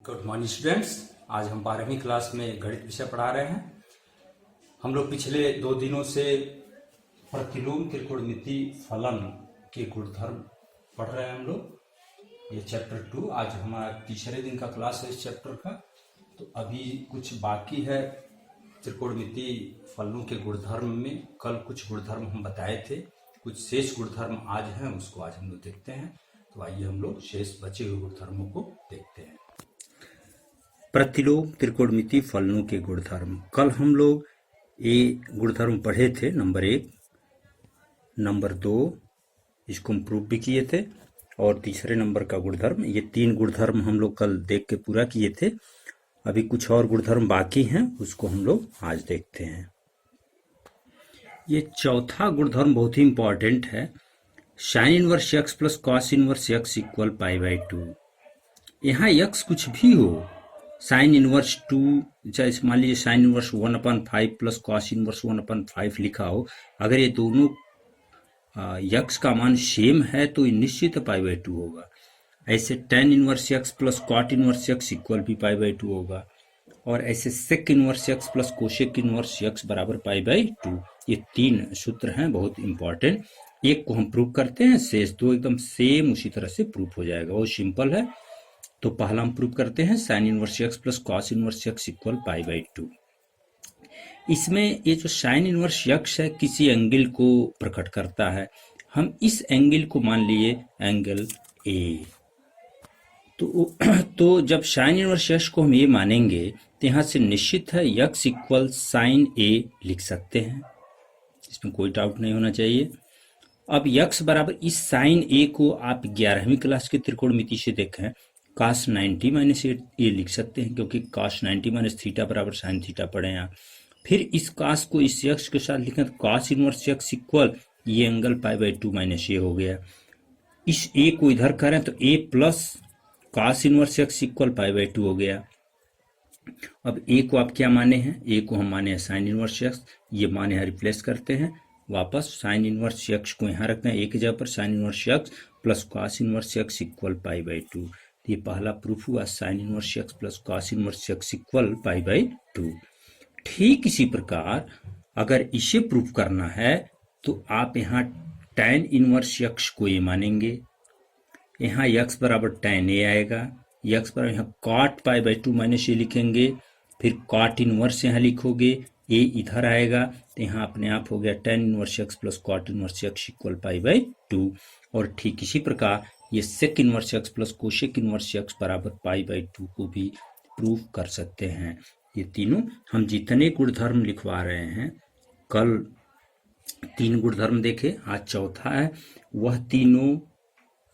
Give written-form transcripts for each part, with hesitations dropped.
Good morning students. आज हम 12वीं क्लास में गणित विषय पढ़ा रहे हैं। हम लोग पिछले 2 दिनों से प्रतिलोम त्रिकोणमिति फलन के गुणधर्म पढ़ रहे हैं। हम लोग ये चैप्टर 2, आज हमारा तीसरे दिन का क्लास है इस चैप्टर का। तो अभी कुछ बाकी है त्रिकोणमिति फलनों के गुणधर्म में। कल कुछ गुणधर्म हम बताए थे, कुछ शेष गुणधर्म आज हैं, उसको आज हम लोग देखते हैं। तो आइए हम लोग शेष बचे हुए गुणधर्मों को देखते हैं। प्रतिलोम त्रिकोणमिति फलनों के गुणधर्म। कल हम लोग ये गुणधर्म पढ़े थे, नंबर 1, नंबर 2, इसको हम प्रूव भी किए थे, और तीसरे नंबर का गुणधर्म। ये 3 गुणधर्म हम लोग कल देख के पूरा किए थे। अभी कुछ और गुणधर्म बाकी हैं, उसको हम लोग आज देखते हैं। ये चौथा गुणधर्म बहुत ही इंपॉर्टेंट है। Sine inverse x plus cos inverse x equal π/2। यहाँ एक्स कुछ भी हो, साइन इनवर्स 2, चाहे मान लीजिए sine inverse 1/5 plus cos inverse 1/5 लिखा हो, अगर ये दोनों यक्स का मान सेम है तो ये निश्चित π/2 होगा। ऐसे tan inverse x plus cot inverse x equal भी π/2 होगा, और ऐसे sec inverse x plus cosec inverse x बराबर π/2। ये 3 सूत्र हैं बहुत इंपॉर्टेंट। एक को हम प्रूव करते हैं, शेष 2 एकदम सेम उसी तरह से प्रूव हो जाएगा, वो सिंपल है। तो पहला हम प्रूव करते हैं, sine inverse x plus cos inverse x equal π/2। इसमें ये जो साइन इनवर्स एक्स है किसी एंगल को प्रकट करता है। हम इस एंगल को मान लिए एंगल ए। तो जब साइन इनवर्स एक्स को हम ये मानेंगे तो यहाँ से निश्चित है एक्स इक्वल साइन ए लिख सकते हैं, इसमें कोई डाउट नहीं होना चाहिए। अब यक्स बराबर इस साइन ए को आप 11वीं क्लास के त्रिकोणमिति से देखें, cos 90 माइनस ए लिख सकते हैं, क्योंकि cos 90 माइनस थीटा बराबर साइन थीटा पढ़े हैं। फिर इस cos को इस यक्स के साथ लिखें तो cos इनवर्स एक्स इक्वल ये एंगल π/2 माइनस ए हो गया। इस ए को इधर करें तो A plus cos inverse x equal π/2 हो गया। अब ए को आप क्या माने हैं, ए को हम माने हैं साइन इनवर्स एक्स, ये माने हैं रिप्लेस करते हैं वापस। साइन इनवर्स एक्स को यहाँ रखते हैं ए की जगह पर, sine inverse x plus cos inverse x equal π/2। ये पहला प्रूफ हुआ, sine inverse x plus cos inverse x equal π/2। ठीक इसी प्रकार अगर इसे प्रूफ करना है तो आप यहाँ tan इनवर्स एक्स को ये मानेंगे, यहाँ x बराबर tan ए आएगा, x बराबर यहाँ cot π/2 माइनस ए लिखेंगे, फिर cot इनवर्स यहाँ लिखोगे, ए इधर आएगा तो यहाँ अपने आप हो गया tan inverse x plus cot inverse x equal π/2। और ठीक इसी प्रकार ये sec inverse x plus cosec inverse x बराबर π/2 को भी प्रूफ कर सकते हैं। ये तीनों हम जितने गुणधर्म लिखवा रहे हैं, कल 3 गुणधर्म देखे, आज चौथा है, वह तीनों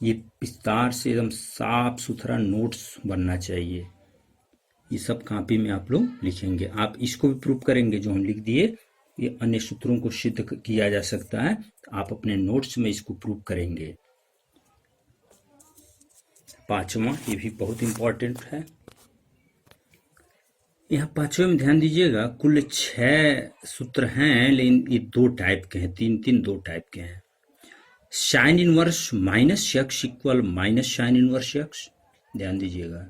ये विस्तार से एकदम साफ सुथरा नोट्स बनना चाहिए। ये सब कॉपी में आप लोग लिखेंगे। आप इसको भी प्रूफ करेंगे जो हम लिख दिए, ये अन्य सूत्रों को सिद्ध किया जा सकता है, आप अपने नोट्स में इसको प्रूफ करेंगे। 5वां, ये भी बहुत इंपॉर्टेंट है। यहाँ 5वें में ध्यान दीजिएगा, कुल 6 सूत्र हैं, लेकिन ये 2 टाइप के हैं, 3 2 टाइप के हैं। Sine inverse minus x equal minus sine inverse x, ध्यान दीजिएगा।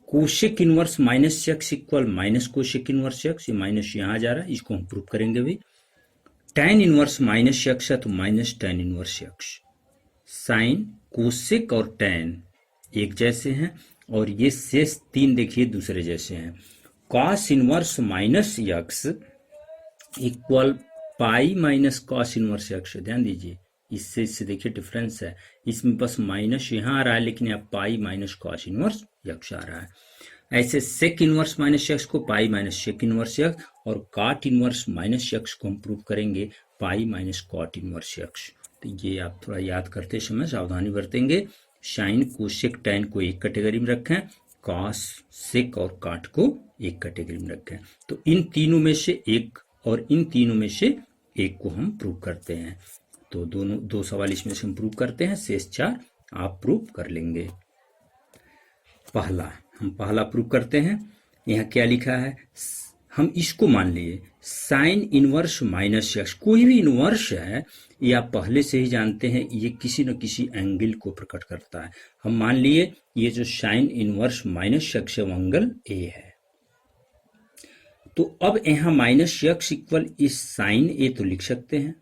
Cosec inverse minus x equal minus cosec inverse x, ये माइनस यहाँ जा रहा है, इसको हम प्रूव करेंगे भी। tan इनवर्स माइनस एक्स है तो minus tan inverse x. Sine, cosec और tan एक जैसे हैं, और ये शेष 3 देखिए दूसरे जैसे हैं। cos inverse minus x equal pi minus cos inverse x, ध्यान दीजिए, इससे देखिए डिफरेंस है, इसमें बस माइनस यहाँ आ रहा है, लेकिन यहाँ pi minus cos inverse x आ रहा है। ऐसे सेक इनवर्स माइनस एक्स को pi minus sec inverse x, और काट इनवर्स माइनस एक्स को हम प्रूव करेंगे pi minus cot inverse x. तो ये आप थोड़ा याद करते समय सावधानी बरतेंगे। साइन, कोसेक, टैन को एक कैटेगरी में रखें, कॉस, सेक और काट को एक कैटेगरी में रखें। तो इन तीनों में से एक और इन तीनों में से एक को हम प्रूव करते हैं। तो दोनों 2 सवाल इसमें से हम प्रूव करते हैं, शेष 4 आप प्रूव कर लेंगे। पहला प्रूव करते हैं। यहाँ क्या लिखा है, हम इसको मान लिए साइन इनवर्स माइनस यक्स, कोई भी इनवर्स है ये आप पहले से ही जानते हैं ये किसी न किसी एंगल को प्रकट करता है। हम मान लिए ये जो साइन इनवर्स माइनस यक्स है वो एंगल ए है। तो अब यहाँ माइनस यक्स इक्वल इस साइन ए तो लिख सकते हैं,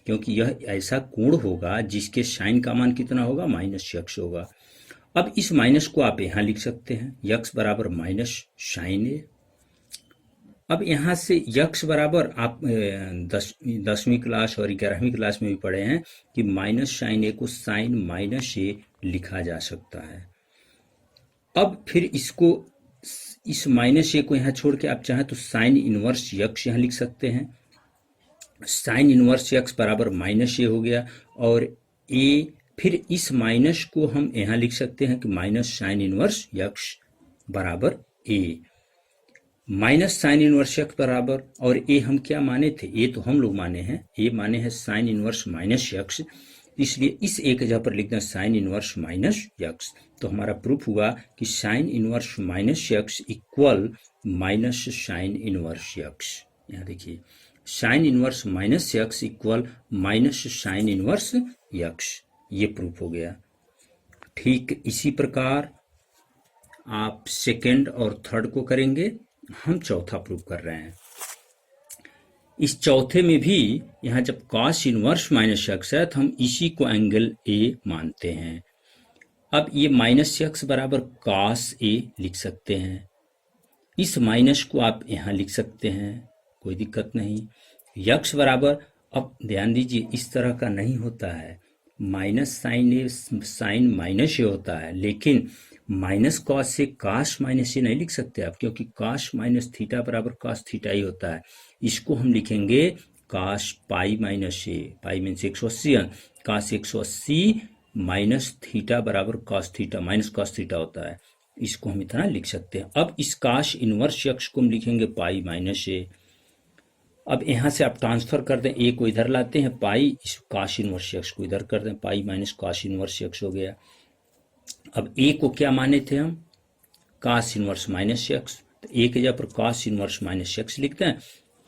क्योंकि यह ऐसा कोण होगा जिसके साइन का मान कितना होगा, माइनस यक्स होगा। अब इस माइनस को आप यहाँ लिख सकते हैं, यक्स बराबर माइनस साइन ए। अब यहाँ से यक्स बराबर आप 10वीं क्लास और 11वीं क्लास में भी पढ़े हैं कि माइनस साइन ए को साइन माइनस ए लिखा जा सकता है। अब फिर इसको, इस माइनस ए को यहाँ छोड़ के आप चाहें तो साइन इनवर्स यक्स यहाँ लिख सकते हैं। साइन इनवर्स यक्स बराबर माइनस ए हो गया, और ए, फिर इस माइनस को हम यहाँ लिख सकते हैं कि माइनस साइन इनवर्स यक्स बराबर ए। माइनस साइन इनवर्स यक्स बराबर, और ए हम क्या माने थे, ए तो हम लोग माने हैं, ए माने हैं साइन इनवर्स माइनस यक्स, इसलिए इस ए के जगह पर लिखना साइन इनवर्स माइनस यक्स। तो हमारा प्रूफ हुआ कि sine inverse minus x equal minus sine inverse x. यहाँ देखिए sine inverse minus x equal minus sine inverse x, ये प्रूफ हो गया। ठीक इसी प्रकार आप सेकेंड और थर्ड को करेंगे, हम चौथा प्रूफ कर रहे हैं। इस चौथे में भी यहाँ जब कॉस इनवर्स माइनस यक्स है तो हम इसी को एंगल ए मानते हैं। अब ये माइनस यक्स बराबर कॉस ए लिख सकते हैं, इस माइनस को आप यहाँ लिख सकते हैं, कोई दिक्कत नहीं। यक्स बराबर, अब ध्यान दीजिए इस तरह का नहीं होता है, minus sign A sign minus ए होता है, लेकिन माइनस कॉस से काश माइनस ए नहीं लिख सकते आप, क्योंकि काश माइनस थीटा बराबर काश थीटा ही होता है। इसको हम लिखेंगे काश पाई माइनस ए, पाई मीन्स 180, काश 180 माइनस थीटा बराबर काश थीटा, माइनस काश थीटा होता है, इसको हम इतना लिख सकते हैं। अब इस काश इनवर्स यक्स को हम लिखेंगे पाई माइनस ए। अब यहाँ से आप ट्रांसफर कर दें, ए को इधर लाते हैं, पाई इस काश इनवर्स यक्स को इधर कर दें, पाई माइनस काश इनवर्स यक्स हो गया। अब ए को क्या माने थे हम, काश इनवर्स माइनस यक्स, तो ए के जगह पर काश इनवर्स माइनस यक्स लिखते हैं,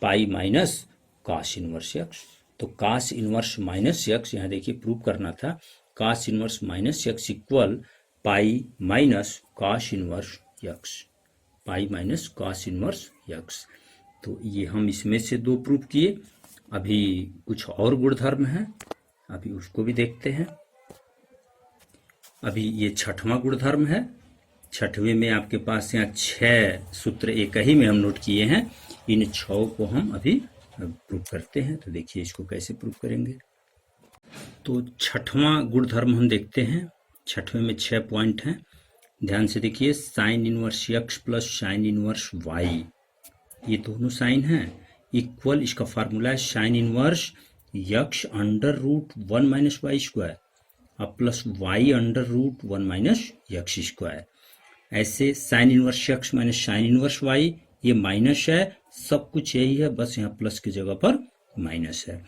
पाई माइनस काश इनवर्स यक्स। तो काश इनवर्स माइनस यक्स, यहाँ देखिए प्रूव करना था, काश inverse minus x equal pi minus काश इनवर्स यक्स, पाई माइनस काश इनवर्स यक्स। तो ये हम इसमें से दो प्रूफ किए। अभी कुछ और गुणधर्म है, अभी उसको भी देखते हैं। अभी ये छठवां गुणधर्म है। छठवें में आपके पास यहाँ 6 सूत्र एक ही में हम नोट किए हैं, इन 6 को हम अभी प्रूफ करते हैं। तो देखिए इसको कैसे प्रूफ करेंगे। तो छठवां गुणधर्म हम देखते हैं। छठवें में 6 पॉइंट हैं, ध्यान से देखिए। Sine inverse x plus sine inverse y, ये दोनों साइन हैं, इक्वल, इसका फार्मूला है sine inverse x under root 1 minus y square अब plus y under root 1 minus x square. ऐसे sine inverse x minus sine inverse y, ये minus है, सब कुछ यही है, बस यहाँ प्लस की जगह पर माइनस है।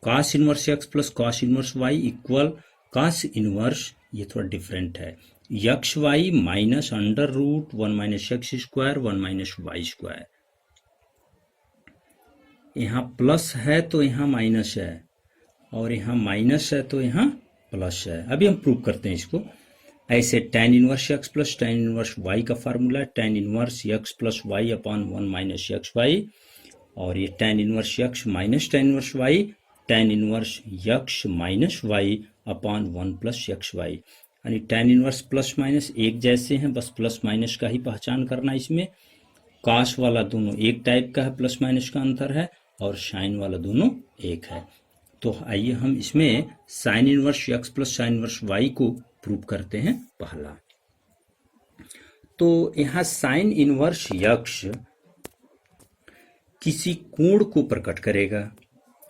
Cos inverse x plus cos inverse y equal cos inverse, ये थोड़ा डिफरेंट है, x y minus under root 1 minus x square 1 minus y square. यहाँ प्लस है तो यहाँ माइनस है, और यहाँ माइनस है तो यहाँ प्लस है। अभी हम प्रूव करते हैं इसको। ऐसे tan inverse x plus tan inverse y का फार्मूला है tan inverse x plus y upon 1 minus x y, और ये tan inverse x minus tan inverse y tan inverse x minus y upon 1 plus x y. यानी tan inverse plus minus एक जैसे हैं, बस plus minus का ही पहचान करना इसमें। कॉस वाला दोनों एक टाइप का है, प्लस माइनस का अंतर है, और साइन वाला दोनों एक है। तो आइए हम इसमें sine inverse x plus sine inverse y को प्रूव करते हैं पहला। तो यहाँ साइन इनवर्स यक्स किसी कोण को प्रकट करेगा,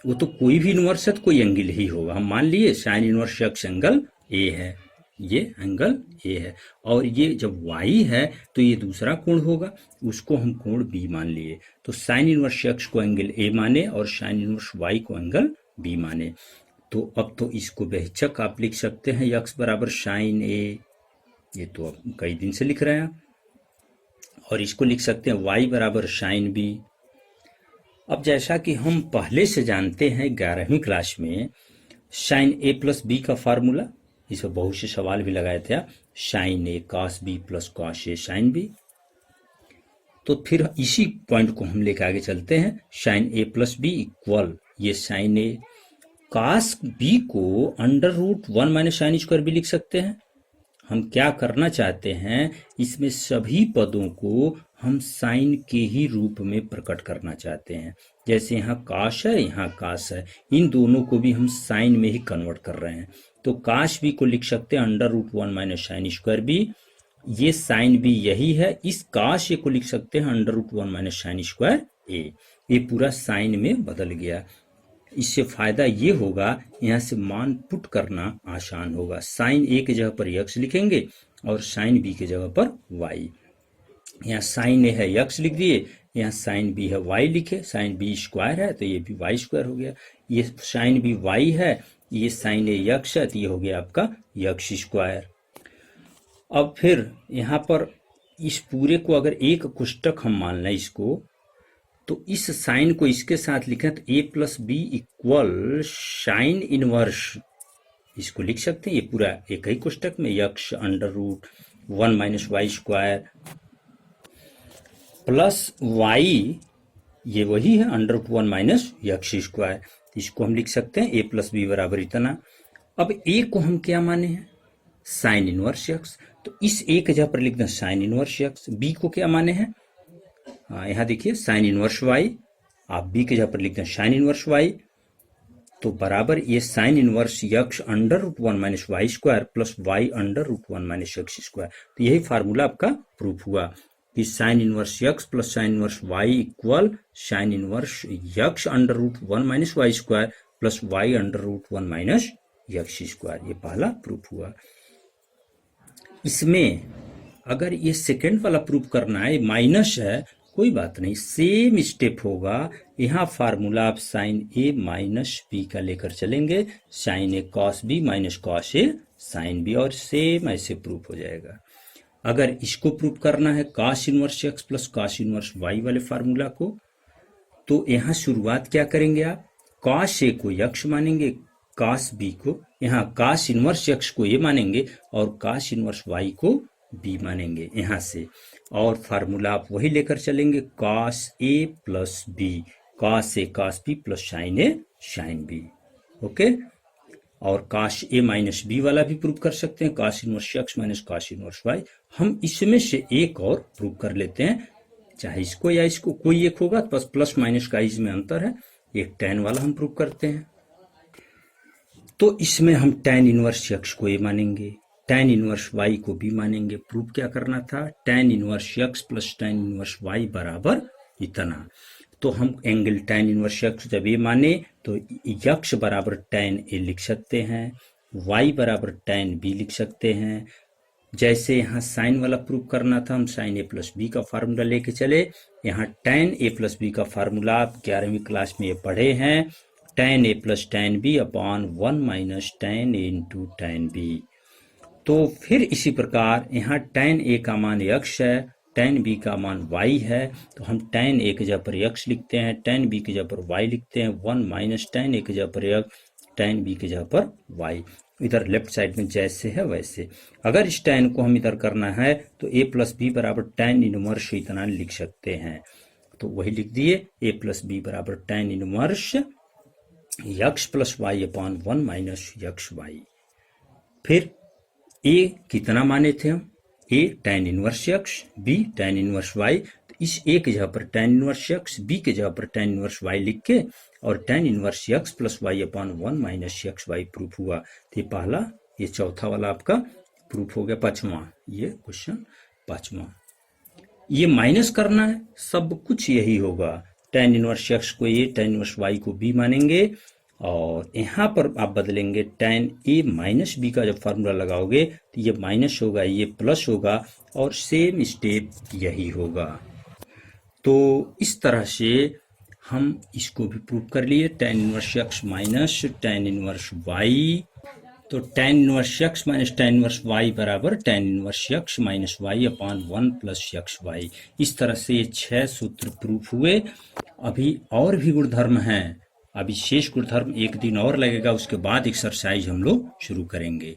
वो तो कोई भी इनवर्स है तो कोई एंगल ही होगा। हम मान लिए sign inverse x angle A है, ये एंगल ए है, और ये जब वाई है तो ये दूसरा कोण होगा, उसको हम कोण बी मान लिए। तो साइन इनवर्स यक्स को एंगल ए माने और साइन इनवर्स वाई को एंगल बी माने। तो अब तो इसको बेहिचक आप लिख सकते हैं यक्स बराबर साइन ए, ये तो अब कई दिन से लिख रहे हैं, और इसको लिख सकते हैं वाई बराबर साइन बी, अब जैसा कि हम पहले से जानते हैं 11वीं क्लास में साइन ए प्लस बी का फार्मूला, इस पर बहुत से सवाल भी लगाए थे आप, sign A cos B plus cos A sine B. तो फिर इसी पॉइंट को हम लेकर आगे चलते हैं। Sine A plus B equal ये साइन ए कॉस बी को under root 1 minus sine square भी लिख सकते हैं। हम क्या करना चाहते हैं, इसमें सभी पदों को हम साइन के ही रूप में प्रकट करना चाहते हैं। जैसे यहाँ काश है, यहाँ काश है, इन दोनों को भी हम साइन में ही कन्वर्ट कर रहे हैं। तो काश बी को लिख सकते हैं under root 1 minus sine square B, ये साइन बी यही है। इस काश ए को लिख सकते हैं under root 1 minus sine square A. ये पूरा साइन में बदल गया। इससे फायदा ये होगा, यहाँ से मान पुट करना आसान होगा। साइन ए की जगह पर यक्स लिखेंगे और साइन बी की जगह पर वाई। यहाँ साइन ए है यक्स लिख दिए, यहाँ साइन बी है वाई लिखे। साइन बी स्क्वायर है तो ये भी वाई स्क्वायर हो गया। ये साइन बी वाई है, ये साइन ए यक्स है तो ये हो गया आपका यक्स स्क्वायर। अब फिर यहाँ पर इस पूरे को अगर एक कोष्टक हम मान लें इसको, तो इस साइन को इसके साथ लिखें तो A plus B equal sine inverse, इसको लिख सकते हैं। ये पूरा एक ही कोष्टक में x under root 1 minus y square plus y, ये वही है under root 1 minus x square. इसको हम लिख सकते हैं ए प्लस बी बराबर इतना। अब ए को हम क्या माने हैं, साइन इनवर्स यक्स, तो इस ए के जगह पर लिख दें साइन इनवर्स यक्स। बी को क्या माने हैं, यहाँ देखिए साइन इनवर्स वाई, आप बी के जगह पर लिखते हैं साइन इनवर्स वाई, तो बराबर ये sine inverse x under root 1 minus y square plus y under root 1 minus x square. तो यही फार्मूला आपका प्रूफ हुआ कि sine inverse x plus sine inverse y equal sine inverse x under root 1 minus y square plus y under root 1 minus x square. ये पहला proof हुआ। इसमें अगर ये सेकेंड वाला प्रूफ करना है, माइनस है, कोई बात नहीं, सेम स्टेप होगा। यहाँ फार्मूला आप साइन ए माइनस बी का लेकर चलेंगे, sine A cos B minus cos A sine B, और सेम ऐसे प्रूफ हो जाएगा। अगर इसको प्रूफ करना है cos inverse x plus cos inverse y वाले फार्मूला को, तो यहाँ शुरुआत क्या करेंगे आप, कॉस ए को यक्स मानेंगे, कॉस बी को, यहाँ कॉस इनवर्स एक्स को ए मानेंगे और कॉस इनवर्स वाई को बी मानेंगे यहाँ से। और फार्मूला आप वही लेकर चलेंगे, cos A plus B, cos A cos B plus sine A sine B. Okay, और कॉस ए माइनस बी वाला भी प्रूव कर सकते हैं, cos inverse x minus cos inverse y. हम इसमें से एक और प्रूव कर लेते हैं, चाहे इसको या इसको, कोई एक होगा, बस प्लस माइनस का इसमें अंतर है। एक tan वाला हम प्रूव करते हैं, तो इसमें हम tan इनवर्स एक्स को ए मानेंगे, tan इनवर्स y को भी मानेंगे। प्रूफ क्या करना था, tan inverse x plus tan inverse y बराबर इतना। तो हम एंगल tan इनवर्स x जब ये माने तो x बराबर tan a लिख सकते हैं, y बराबर tan b लिख सकते हैं। जैसे यहाँ साइन वाला प्रूफ करना था, हम साइन ए प्लस बी का फार्मूला लेके चले। यहाँ tan a प्लस बी का फार्मूला आप 11वीं क्लास में ये पढ़े हैं, tan a plus tan b upon 1 minus tan a into tan b। तो फिर इसी प्रकार यहाँ tan a का मान x है, tan b का मान y है, तो हम tan a की जगह पर x लिखते हैं, tan b की जगह पर y लिखते हैं, 1 माइनस tan a की जगह पर x, tan b की जगह पर y। इधर लेफ्ट साइड में जैसे है वैसे। अगर इस tan को हम इधर करना है तो a प्लस बी बराबर tan इनवर्स इतना लिख सकते हैं, तो वही लिख दिए, a प्लस बी बराबर tan inverse x plus y upon 1 minus x y. फिर ए कितना माने थे हम, A tan inverse x, B tan inverse y, तो इस ए की जगह पर tan इनवर्स एक्स, बी की जगह पर tan इनवर्स वाई लिख के और tan inverse x plus y upon 1 minus x y proof हुआ। तो ये पहला, ये चौथा वाला आपका प्रूफ हो गया। पांचवा, ये क्वेश्चन पांचवा, ये माइनस करना है, सब कुछ यही होगा। tan इनवर्स एक्स को ए, tan इनवर्स वाई को बी मानेंगे, और यहाँ पर आप बदलेंगे tan a माइनस बी का जब फार्मूला लगाओगे तो ये माइनस होगा, ये प्लस होगा, और सेम स्टेप यही होगा। तो इस तरह से हम इसको भी प्रूव कर लिए, tan inverse x minus tan inverse y तो tan inverse x minus tan inverse y बराबर tan inverse x minus y upon 1 plus x y. इस तरह से ये 6 सूत्र प्रूफ हुए। अभी और भी गुणधर्म हैं, अभी शेष गुणधर्म एक दिन और लगेगा, उसके बाद एक्सरसाइज हम लोग शुरू करेंगे।